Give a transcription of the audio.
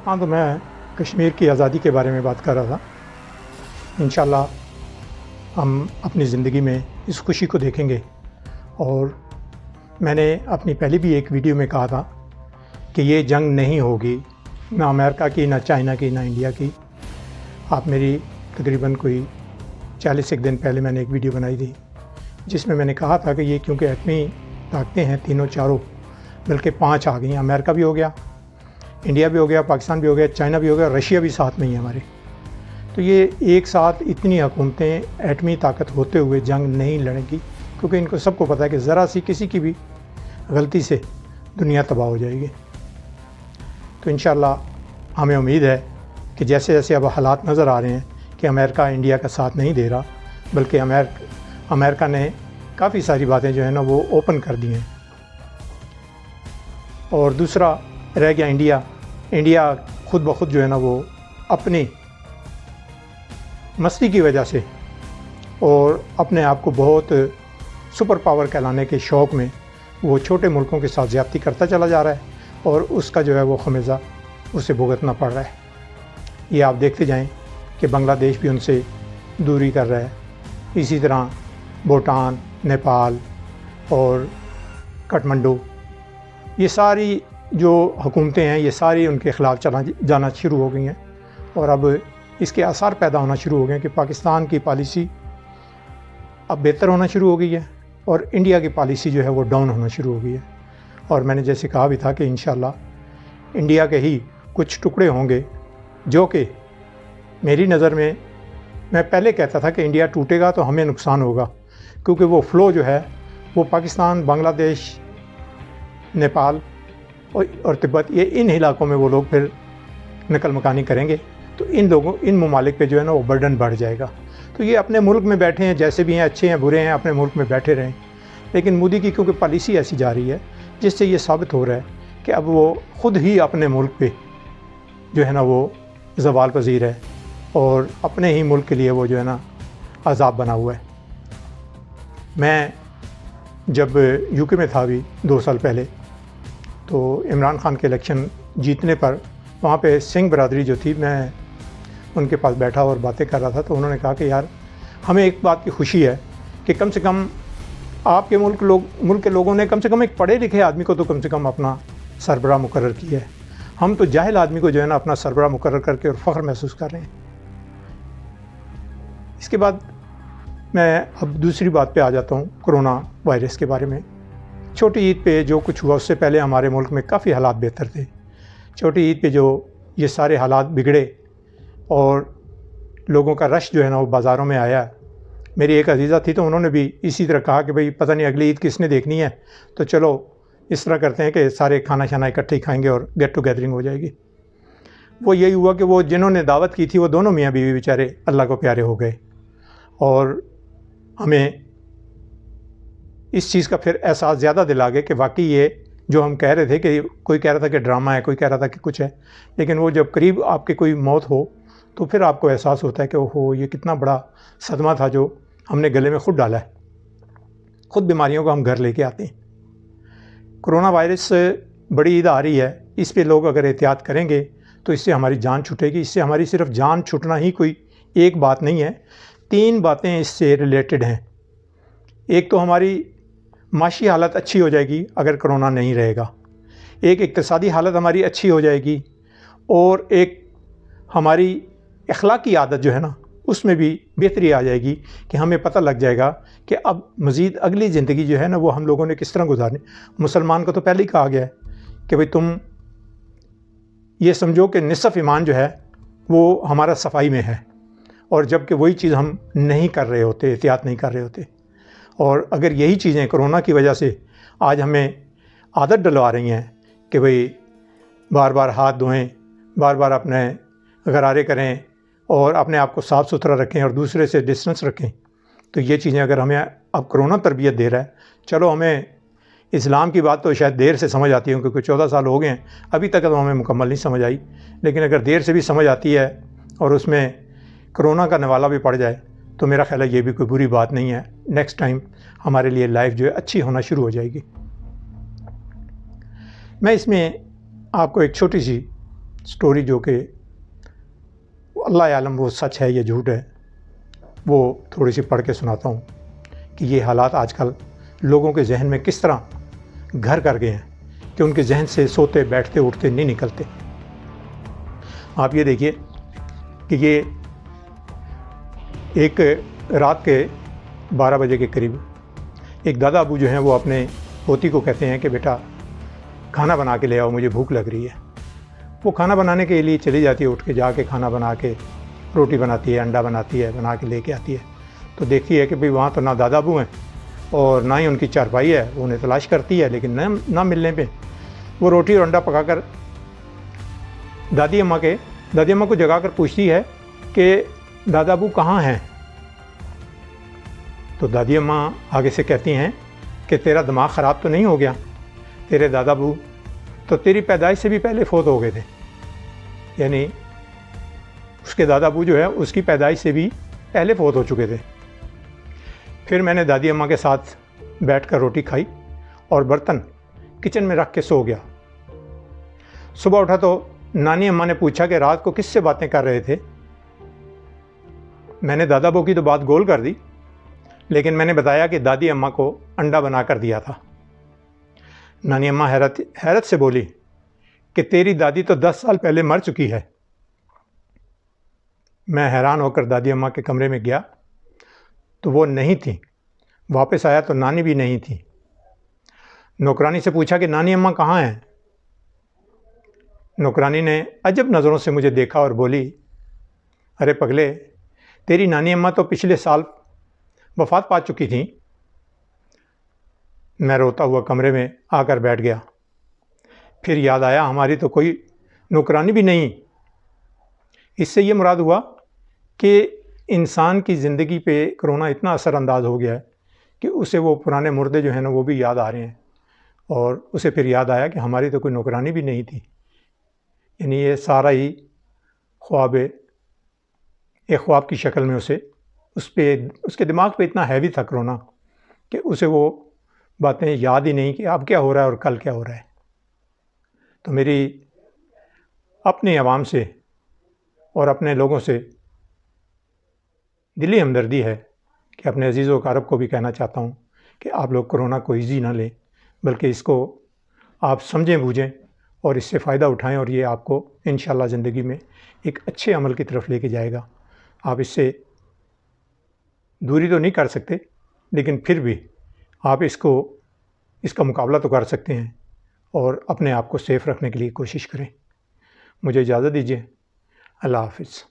ہاں، تو میں کشمیر کی آزادی کے بارے میں بات کر رہا تھا۔ انشاءاللہ ہم اپنی زندگی میں اس خوشی کو دیکھیں گے، اور میں نے اپنی پہلی بھی ایک ویڈیو میں کہا تھا کہ یہ جنگ نہیں ہوگی، نہ امریکہ کی، نہ چائنا کی، نہ انڈیا کی۔ آپ میری تقریباً کوئی 40 دن پہلے میں نے ایک ویڈیو بنائی تھی جس میں نے کہا تھا کہ یہ کیونکہ ایٹمی طاقتیں ہیں، تینوں چاروں بلکہ 5 آ گئی ہیں، امریکہ بھی ہو گیا، انڈیا بھی ہو گیا، پاکستان بھی ہو گیا، چائنا بھی ہو گیا، رشیا بھی ساتھ میں ہی ہے ہمارے۔ تو یہ ایک ساتھ اتنی حکومتیں ایٹمی طاقت ہوتے ہوئے جنگ نہیں لڑیں گی، کیونکہ ان کو سب کو پتہ ہے کہ ذرا سی کسی کی بھی غلطی سے دنیا تباہ ہو جائے گی۔ تو انشاءاللہ ہمیں امید ہے کہ جیسے جیسے اب حالات نظر آ رہے ہیں کہ امریکہ انڈیا کا ساتھ نہیں دے رہا، بلکہ امریکہ نے کافی ساری باتیں جو ہیں نا وہ اوپن کر دی ہیں۔ اور دوسرا رہ گیا انڈیا خود بخود جو ہے نا وہ اپنی مستی کی وجہ سے اور اپنے آپ کو بہت سپر پاور کہلانے کے شوق میں وہ چھوٹے ملکوں کے ساتھ زیادتی کرتا چلا جا رہا ہے، اور اس کا جو ہے وہ خمیزہ اسے بھگتنا پڑ رہا ہے۔ یہ آپ دیکھتے جائیں کہ بنگلہ دیش بھی ان سے دوری کر رہا ہے، اسی طرح بھوٹان، نیپال اور کٹھمنڈو، یہ ساری جو حکومتیں ہیں یہ ساری ان کے خلاف چلا جانا شروع ہو گئی ہیں، اور اب اس کے آثار پیدا ہونا شروع ہو گئے ہیں کہ پاکستان کی پالیسی اب بہتر ہونا شروع ہو گئی ہے، اور انڈیا کی پالیسی جو ہے وہ ڈاؤن ہونا شروع ہو گئی ہے۔ اور میں نے جیسے کہا بھی تھا کہ انشاءاللہ انڈیا کے ہی کچھ ٹکڑے ہوں گے جو کہ میری نظر میں پہلے کہتا تھا کہ انڈیا ٹوٹے گا تو ہمیں نقصان ہوگا، کیونکہ وہ فلو جو ہے وہ پاکستان، بنگلہ دیش، نیپال اور تبت، یہ ان علاقوں میں وہ لوگ پھر نقل مکانی کریں گے، تو ان ممالک پہ جو ہے نا وہ برڈن بڑھ جائے گا۔ تو یہ اپنے ملک میں بیٹھے ہیں، جیسے بھی ہیں، اچھے ہیں برے ہیں، اپنے ملک میں بیٹھے رہیں، لیکن مودی کی کیونکہ پالیسی ایسی جا رہی ہے جس سے یہ ثابت ہو رہا ہے کہ اب وہ خود ہی اپنے ملک پہ جو ہے نا وہ زوال پذیر ہے، اور اپنے ہی ملک کے لیے وہ جو ہے نا عذاب بنا ہوا ہے۔ میں جب یو کے میں تھا ابھی 2 سال پہلے، تو عمران خان کے الیکشن جیتنے پر وہاں پہ سنگھ برادری جو تھی، میں ان کے پاس بیٹھا اور باتیں کر رہا تھا، تو انہوں نے کہا کہ یار ہمیں ایک بات کی خوشی ہے کہ کم سے کم آپ کے ملک کے لوگوں نے کم سے کم ایک پڑھے لکھے آدمی کو تو کم سے کم اپنا سربراہ مقرر کیا ہے، ہم تو جاہل آدمی کو جو ہے نا اپنا سربراہ مقرر کر کے اور فخر محسوس کر رہے ہیں۔ اس کے بعد میں اب دوسری بات پہ آ جاتا ہوں، کرونا وائرس کے بارے میں۔ چھوٹی عید پہ جو کچھ ہوا اس سے پہلے ہمارے ملک میں کافی حالات بہتر تھے۔ چھوٹی عید پہ جو یہ سارے حالات بگڑے اور لوگوں کا رش جو ہے نا وہ بازاروں میں آیا، میری ایک عزیزہ تھی تو انہوں نے بھی اسی طرح کہا کہ بھئی پتہ نہیں اگلی عید کس نے دیکھنی ہے، تو چلو اس طرح کرتے ہیں کہ سارے کھانا شانا اکٹھے ہی کھائیں گے اور گیٹ ٹو گیدرنگ ہو جائے گی۔ وہ یہی ہوا کہ وہ جنہوں نے دعوت کی تھی وہ دونوں میاں بیوی بیچارے اللہ کو پیارے ہو گئے، اور ہمیں اس چیز کا پھر احساس زیادہ دلا گیا کہ واقعی یہ جو ہم کہہ رہے تھے کہ کوئی کہہ رہا تھا کہ ڈرامہ ہے، کوئی کہہ رہا تھا کہ کچھ ہے، لیکن وہ جب قریب آپ کے کوئی موت ہو تو پھر آپ کو احساس ہوتا ہے کہ اوہو یہ کتنا بڑا صدمہ تھا جو ہم نے گلے میں خود ڈالا ہے۔ خود بیماریوں کو ہم گھر لے کے آتے ہیں۔ کرونا وائرس بڑی عید آ رہی ہے، اس پہ لوگ اگر احتیاط کریں گے تو اس سے ہماری جان چھوٹے گی۔ اس سے ہماری صرف جان چھوٹنا ہی کوئی ایک بات نہیں ہے، 3 باتیں اس سے ریلیٹڈ ہیں۔ ایک تو ہماری معاشی حالت اچھی ہو جائے گی اگر کرونا نہیں رہے گا، ایک اقتصادی حالت ہماری اچھی ہو جائے گی، اور ایک ہماری اخلاقی عادت جو ہے نا اس میں بھی بہتری آ جائے گی کہ ہمیں پتہ لگ جائے گا کہ اب مزید اگلی زندگی جو ہے نا وہ ہم لوگوں نے کس طرح گزارنی۔ مسلمان کو تو پہلے ہی کہا گیا ہے کہ بھئی تم یہ سمجھو کہ نصف ایمان جو ہے وہ ہمارا صفائی میں ہے، اور جب کہ وہی چیز ہم نہیں کر رہے ہوتے، احتیاط نہیں کر رہے ہوتے۔ اور اگر یہی چیزیں کرونا کی وجہ سے آج ہمیں عادت ڈلوا رہی ہیں کہ بھئی بار بار ہاتھ دھوئیں، بار بار اپنے غرارے کریں اور اپنے آپ کو صاف ستھرا رکھیں اور دوسرے سے ڈسٹنس رکھیں، تو یہ چیزیں اگر ہمیں اب کرونا تربیت دے رہا ہے، چلو ہمیں اسلام کی بات تو شاید دیر سے سمجھ آتی ہے کیونکہ 14 سال ہو گئے ہیں، ابھی تک تو ہمیں مکمل نہیں سمجھ آئی، لیکن اگر دیر سے بھی سمجھ آتی ہے اور اس میں کرونا کا نوالا بھی پڑ جائے تو میرا خیال ہے یہ بھی کوئی بری بات نہیں ہے۔ نیکسٹ ٹائم ہمارے لیے لائف جو ہے اچھی ہونا شروع ہو جائے گی۔ میں اس میں آپ کو ایک چھوٹی سی سٹوری جو کہ اللہ عالم وہ سچ ہے یا جھوٹ ہے، وہ تھوڑی سی پڑھ کے سناتا ہوں کہ یہ حالات آج کل لوگوں کے ذہن میں کس طرح گھر کر گئے ہیں کہ ان کے ذہن سے سوتے بیٹھتے اٹھتے نہیں نکلتے۔ آپ یہ دیکھیے کہ یہ ایک رات کے 12 بجے کے قریب ایک دادا ابو جو ہیں وہ اپنے پوتی کو کہتے ہیں کہ بیٹا کھانا بنا کے لے آؤ، مجھے بھوک لگ رہی ہے۔ وہ کھانا بنانے کے لیے چلی جاتی ہے، اٹھ کے جا کے کھانا بنا کے روٹی بناتی ہے، انڈا بناتی ہے، بنا کے لے کے آتی ہے، تو دیکھتی ہے کہ بھئی وہاں تو نہ دادا ابو ہیں اور نہ ہی ان کی چارپائی ہے۔ وہ انہیں تلاش کرتی ہے لیکن نہ ملنے پہ وہ روٹی اور انڈا پکا کر دادی اماں کو جگا کر پوچھتی ہے کہ دادا ابو کہاں ہیں؟ تو دادی اماں آگے سے کہتی ہیں کہ تیرا دماغ خراب تو نہیں ہو گیا؟ تیرے دادا ابو تو تیری پیدائش سے بھی پہلے فوت ہو گئے تھے، یعنی اس کے دادا ابو جو ہے اس کی پیدائش سے بھی پہلے فوت ہو چکے تھے۔ پھر میں نے دادی اماں کے ساتھ بیٹھ کر روٹی کھائی اور برتن کچن میں رکھ کے سو گیا۔ صبح اٹھا تو نانی اماں نے پوچھا کہ رات کو کس سے باتیں کر رہے تھے؟ میں نے دادا ابو کی تو بات گول کر دی، لیکن میں نے بتایا کہ دادی اماں کو انڈا بنا کر دیا تھا۔ نانی اماں حیرت سے بولی کہ تیری دادی تو 10 سال پہلے مر چکی ہے۔ میں حیران ہو کر دادی اماں کے کمرے میں گیا تو وہ نہیں تھی، واپس آیا تو نانی بھی نہیں تھی۔ نوکرانی سے پوچھا کہ نانی اماں کہاں ہیں؟ نوکرانی نے عجب نظروں سے مجھے دیکھا اور بولی، ارے پگلے، تیری نانی اماں تو پچھلے سال وفات پا چکی تھیں۔ میں روتا ہوا کمرے میں آ کر بیٹھ گیا۔ پھر یاد آیا ہماری تو کوئی نوکرانی بھی نہیں۔ اس سے یہ مراد ہوا کہ انسان کی زندگی پہ کرونا اتنا اثر انداز ہو گیا ہے کہ اسے وہ پرانے مردے جو ہیں نا وہ بھی یاد آ رہے ہیں، اور اسے پھر یاد آیا کہ ہماری تو کوئی نوکرانی بھی نہیں تھی۔ یعنی یہ سارا ہی خواب ہے، ایک خواب کی شکل میں اس کے دماغ پہ اتنا ہیوی تھا کرونا کہ اسے وہ باتیں یاد ہی نہیں کہ اب کیا ہو رہا ہے اور کل کیا ہو رہا ہے۔ تو میری اپنی عوام سے اور اپنے لوگوں سے دلی ہمدردی ہے کہ اپنے عزیز و اقارب کو بھی کہنا چاہتا ہوں کہ آپ لوگ کرونا کو ایزی نہ لیں، بلکہ اس کو آپ سمجھیں بوجھیں اور اس سے فائدہ اٹھائیں، اور یہ آپ کو انشاءاللہ زندگی میں ایک اچھے عمل کی طرف لے کے جائے گا۔ آپ اس سے دوری تو نہیں کر سکتے، لیکن پھر بھی آپ اس کا مقابلہ تو کر سکتے ہیں اور اپنے آپ کو سیف رکھنے کے لیے کوشش کریں۔ مجھے اجازت دیجیے، اللہ حافظ۔